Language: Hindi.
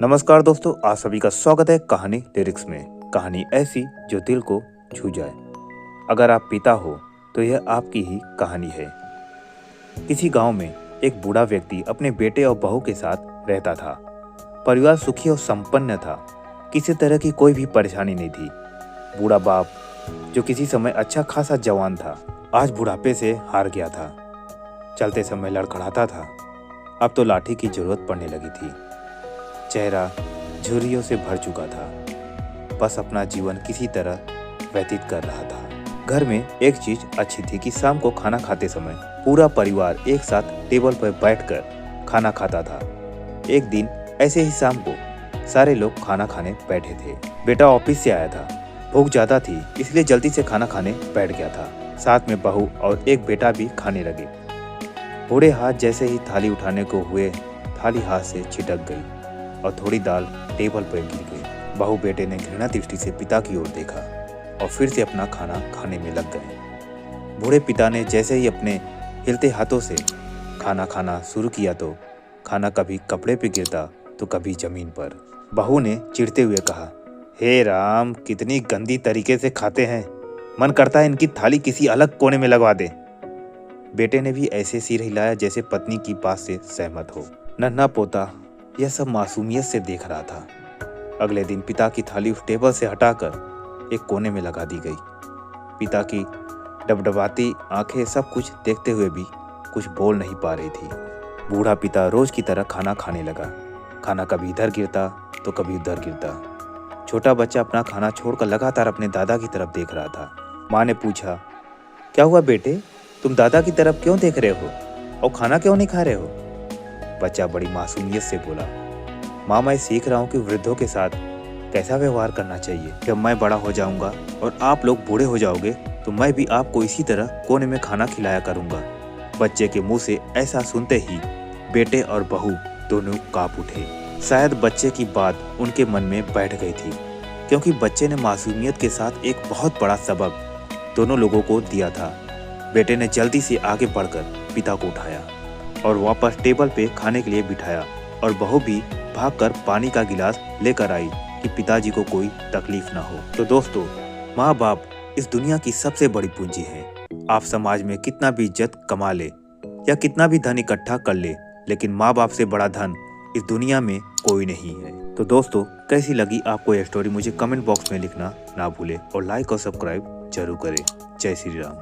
नमस्कार दोस्तों, आप सभी का स्वागत है कहानी लिरिक्स में। कहानी ऐसी जो दिल को छू जाए। अगर आप पिता हो तो यह आपकी ही कहानी है। किसी गांव में एक बूढ़ा व्यक्ति अपने बेटे और बहू के साथ रहता था। परिवार सुखी और संपन्न था। किसी तरह की कोई भी परेशानी नहीं थी। बूढ़ा बाप, जो किसी समय अच्छा खासा जवान था, आज बुढ़ापे से हार गया था। चलते समय लड़खड़ाता था। अब तो लाठी की जरूरत पड़ने लगी थी। चेहरा झुर्रियों से भर चुका था। बस अपना जीवन किसी तरह व्यतीत कर रहा था। घर में एक चीज अच्छी थी कि शाम को खाना खाते समय पूरा परिवार एक साथ टेबल पर बैठकर खाना खाता था। एक दिन ऐसे ही शाम को सारे लोग खाना खाने बैठे थे। बेटा ऑफिस से आया था। भूख ज्यादा थी, इसलिए जल्दी से खाना खाने बैठ गया था। साथ में बहू और एक बेटा भी खाने लगे। बूढ़े हाथ जैसे ही थाली उठाने को हुए, थाली हाथ से छिटक गई और थोड़ी दाल टेबल पर गिर गई। बहू बेटे ने घृणा दृष्टि से पिता की ओर देखा और फिर से अपना खाना खाने में लग गए। बूढ़े पिता ने जैसे ही अपने हिलते हाथों से खाना खाना शुरू किया तो खाना कभी कपड़े पे गिरता तो कभी जमीन पर। बहू ने चिढ़ते हुए कहा, हे राम, कितनी गंदी तरीके से खाते हैं। मन करता है इनकी थाली किसी अलग कोने में लगवा दे। बेटे ने भी ऐसे सिर हिलाया जैसे पत्नी की बात से सहमत हो। नन्हा पोता यह सब मासूमियत से देख रहा था। अगले दिन पिता की थाली उस टेबल से हटाकर एक कोने में लगा दी गई। पिता की डबडबाती आंखें सब कुछ देखते हुए भी कुछ बोल नहीं पा रही थी। बूढ़ा पिता रोज की तरह खाना खाने लगा। खाना कभी इधर गिरता तो कभी उधर गिरता। छोटा बच्चा अपना खाना छोड़कर लगातार अपने दादा की तरफ देख रहा था। माँ ने पूछा, क्या हुआ बेटे, तुम दादा की तरफ क्यों देख रहे हो और खाना क्यों नहीं खा रहे हो? बच्चा बड़ी मासूमियत से बोला, माँ, मैं सीख रहा हूँ कि वृद्धों के साथ कैसा व्यवहार करना चाहिए। जब मैं बड़ा हो जाऊंगा और आप लोग बूढ़े हो जाओगे तो मैं भी आपको इसी तरह कोने में खाना खिलाया करूंगा। बच्चे के मुंह से ऐसा सुनते ही बेटे और बहू दोनों कांप उठे। शायद बच्चे की बात उनके मन में बैठ गई थी, क्योंकि बच्चे ने मासूमियत के साथ एक बहुत बड़ा सबक दोनों लोगों को दिया था। बेटे ने जल्दी से आगे बढ़कर पिता को उठाया और वापस टेबल पे खाने के लिए बिठाया, और बहू भी भागकर पानी का गिलास लेकर आई कि पिताजी को कोई तकलीफ ना हो। तो दोस्तों, माँ बाप इस दुनिया की सबसे बड़ी पूंजी है। आप समाज में कितना भी इज्जत कमा ले या कितना भी धन इकट्ठा कर ले, लेकिन माँ बाप से बड़ा धन इस दुनिया में कोई नहीं है। तो दोस्तों, कैसी लगी आपको यह स्टोरी मुझे कमेंट बॉक्स में लिखना ना भूले और लाइक और सब्सक्राइब जरूर करें। जय श्री राम।